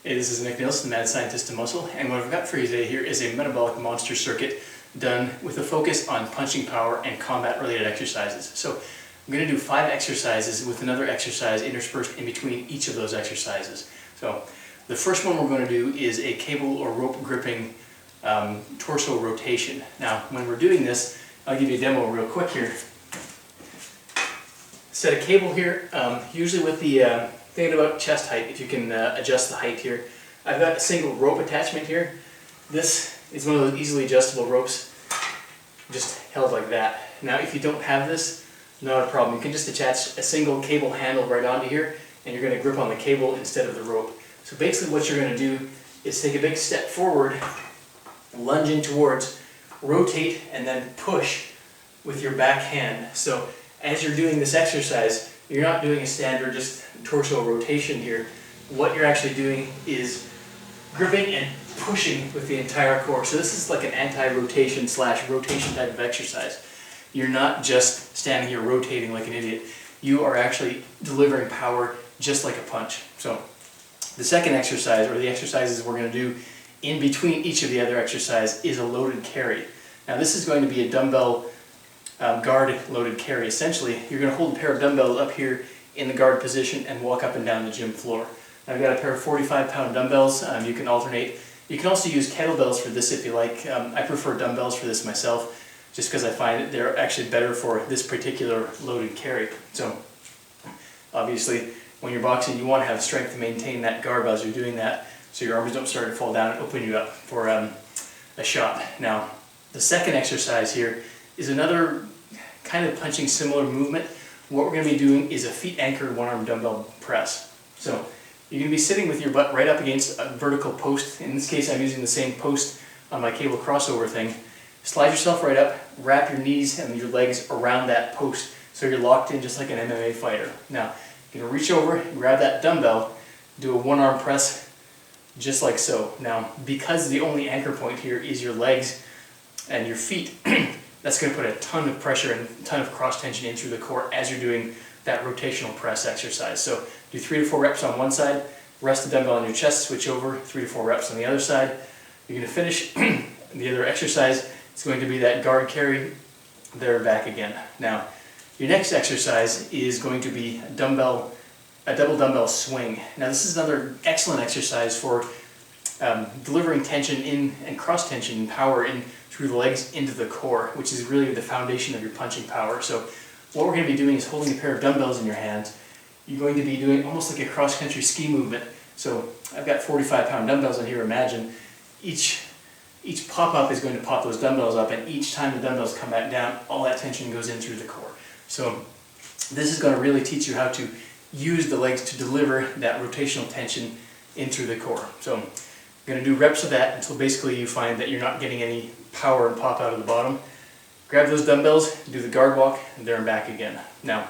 Hey, this is Nick Nilsson, Mad Scientist of Muscle, and what I've got for you today here is a metabolic monster circuit done with a focus on punching power and combat-related exercises. So I'm going to do 5 exercises with another exercise interspersed in between each of those exercises. So the first one we're going to do is a cable or rope gripping torso rotation. Now, when we're doing this, I'll give you a demo real quick here. Set a cable here, usually with the thinking about chest height, if you can adjust the height here. I've got a single rope attachment here. This is one of those easily adjustable ropes, just held like that. Now if you don't have this, not a problem. You can just attach a single cable handle right onto here, and you're going to grip on the cable instead of the rope. So basically what you're going to do is take a big step forward, lunge in towards, rotate, and then push with your back hand. So as you're doing this exercise, you're not doing a standard just torso rotation here. What you're actually doing is gripping and pushing with the entire core. So this is like an anti-rotation / rotation type of exercise. You're not just standing here rotating like an idiot. You are actually delivering power just like a punch. So the second exercise, or the exercises we're going to do in between each of the other exercises, is a loaded carry. Now this is going to be a dumbbell guard loaded carry. Essentially, you're going to hold a pair of dumbbells up here in the guard position and walk up and down the gym floor. I've got a pair of 45-pound dumbbells. You can alternate. You can also use kettlebells for this if you like. I prefer dumbbells for this myself, just because I find that they're actually better for this particular loaded carry. So obviously, when you're boxing, you want to have strength to maintain that guard as you're doing that, so your arms don't start to fall down and open you up for a shot. Now, the second exercise here is another kind of punching similar movement. What we're going to be doing is a feet anchored one-arm dumbbell press. So you're going to be sitting with your butt right up against a vertical post. In this case, I'm using the same post on my cable crossover thing. Slide yourself right up, wrap your knees and your legs around that post so you're locked in just like an MMA fighter. Now, you're going to reach over, grab that dumbbell, do a one-arm press just like so. Now, because the only anchor point here is your legs and your feet, that's going to put a ton of pressure and a ton of cross tension in through the core as you're doing that rotational press exercise. So do 3 to 4 reps on one side, rest the dumbbell on your chest, switch over, 3 to 4 reps on the other side. You're going to finish the other exercise. It's going to be that guard carry, there and back again. Now, your next exercise is going to be a double dumbbell swing. Now this is another excellent exercise for delivering tension in and cross tension and power in through the legs into the core, which is really the foundation of your punching power. So what we're going to be doing is holding a pair of dumbbells in your hands. You're going to be doing almost like a cross-country ski movement. So I've got 45-pound dumbbells in here. Imagine each pop-up is going to pop those dumbbells up, and each time the dumbbells come back down, all that tension goes in through the core. So this is going to really teach you how to use the legs to deliver that rotational tension in through the core. So I'm going to do reps of that until basically you find that you're not getting any power and pop out of the bottom. Grab those dumbbells, do the guard walk, and there and back again. Now,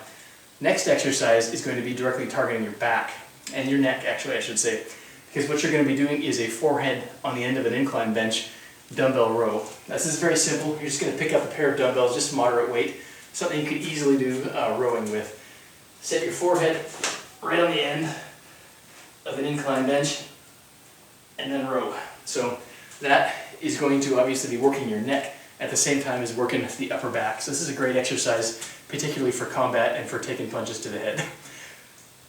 next exercise is going to be directly targeting your back, and your neck actually I should say, because what you're going to be doing is a forehead on the end of an incline bench dumbbell row. This is very simple. You're just going to pick up a pair of dumbbells, just moderate weight, something you could easily do rowing with. Set your forehead right on the end of an incline bench, and then row. So that is going to obviously be working your neck at the same time as working the upper back. So this is a great exercise, particularly for combat and for taking punches to the head.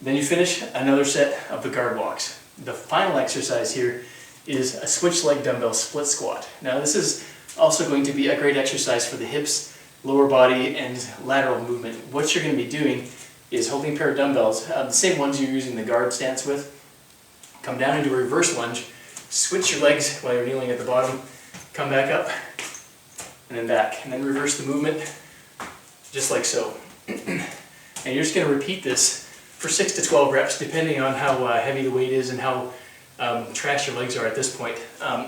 Then you finish another set of the guard walks. The final exercise here is a switch leg dumbbell split squat. Now this is also going to be a great exercise for the hips, lower body, and lateral movement. What you're going to be doing is holding a pair of dumbbells, the same ones you're using the guard stance with. Come down into a reverse lunge, switch your legs while you're kneeling at the bottom, come back up, and then back, and then reverse the movement, just like so. And you're just going to repeat this for 6 to 12 reps, depending on how heavy the weight is and how trash your legs are at this point.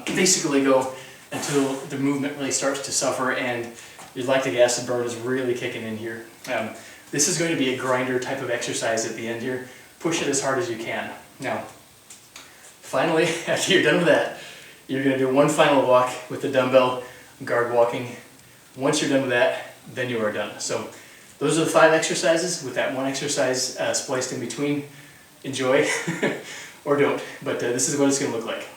Basically go until the movement really starts to suffer and your lactic acid burn is really kicking in here. This is going to be a grinder type of exercise at the end here. Push it as hard as you can. Now, finally, after you're done with that, you're going to do one final walk with the dumbbell guard walking. Once you're done with that, then you are done. So those are the 5 exercises with that one exercise spliced in between. Enjoy. or don't, but this is what it's going to look like.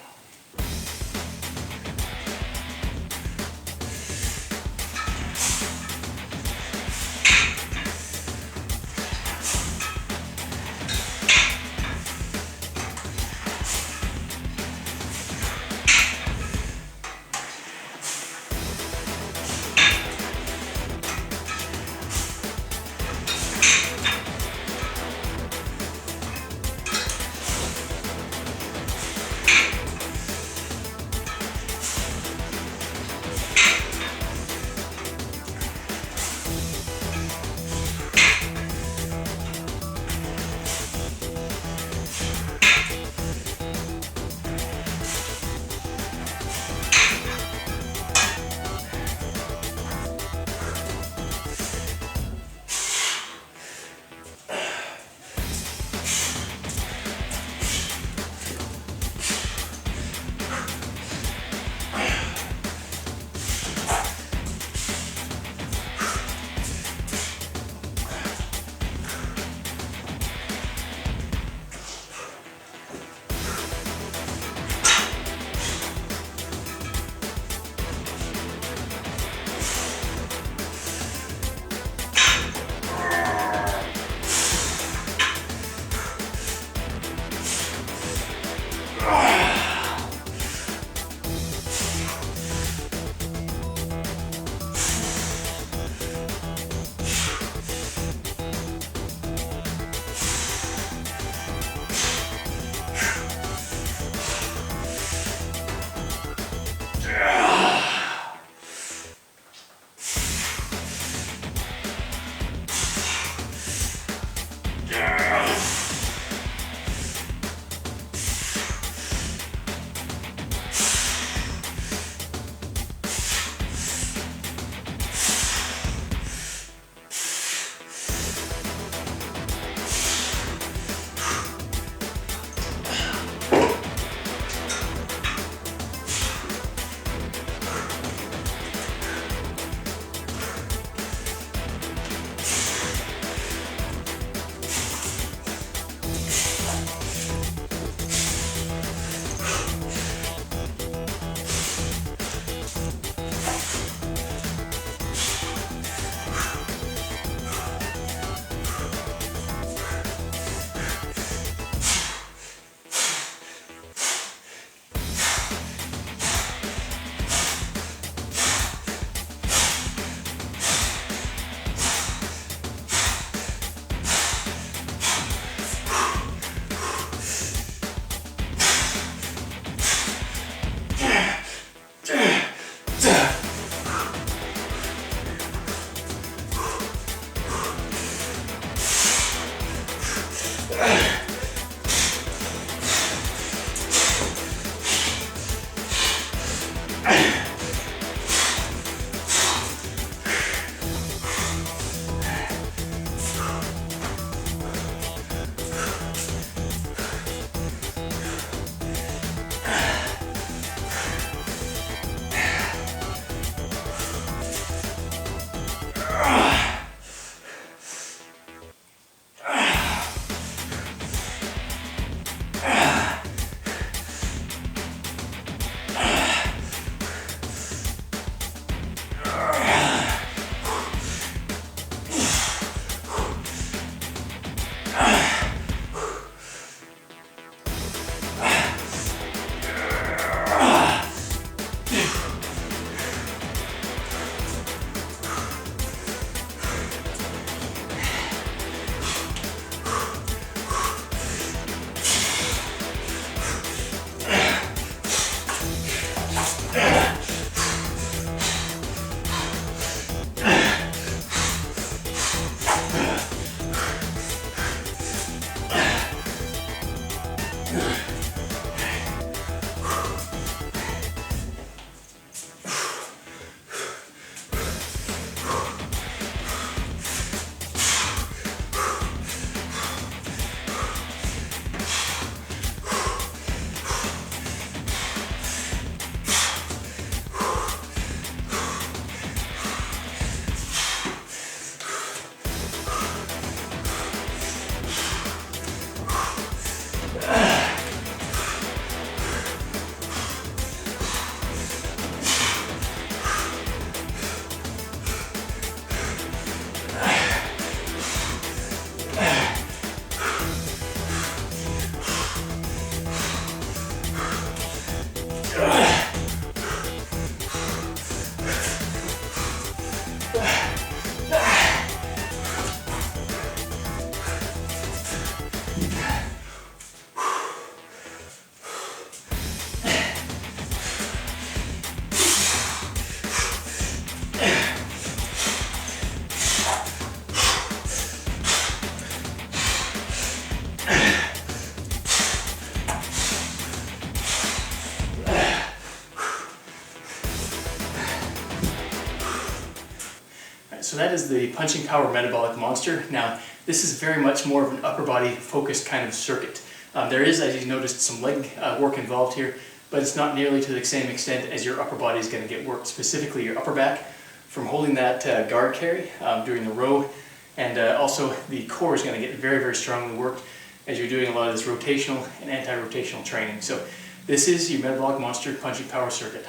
So that is the Punching Power Metabolic Monster. Now, this is very much more of an upper body focused kind of circuit. There is, as you noticed, some leg work involved here, but it's not nearly to the same extent as your upper body is going to get worked, specifically your upper back, from holding that guard carry during the row, and also the core is going to get very, very strongly worked as you're doing a lot of this rotational and anti-rotational training. So this is your Metabolic Monster Punching Power Circuit.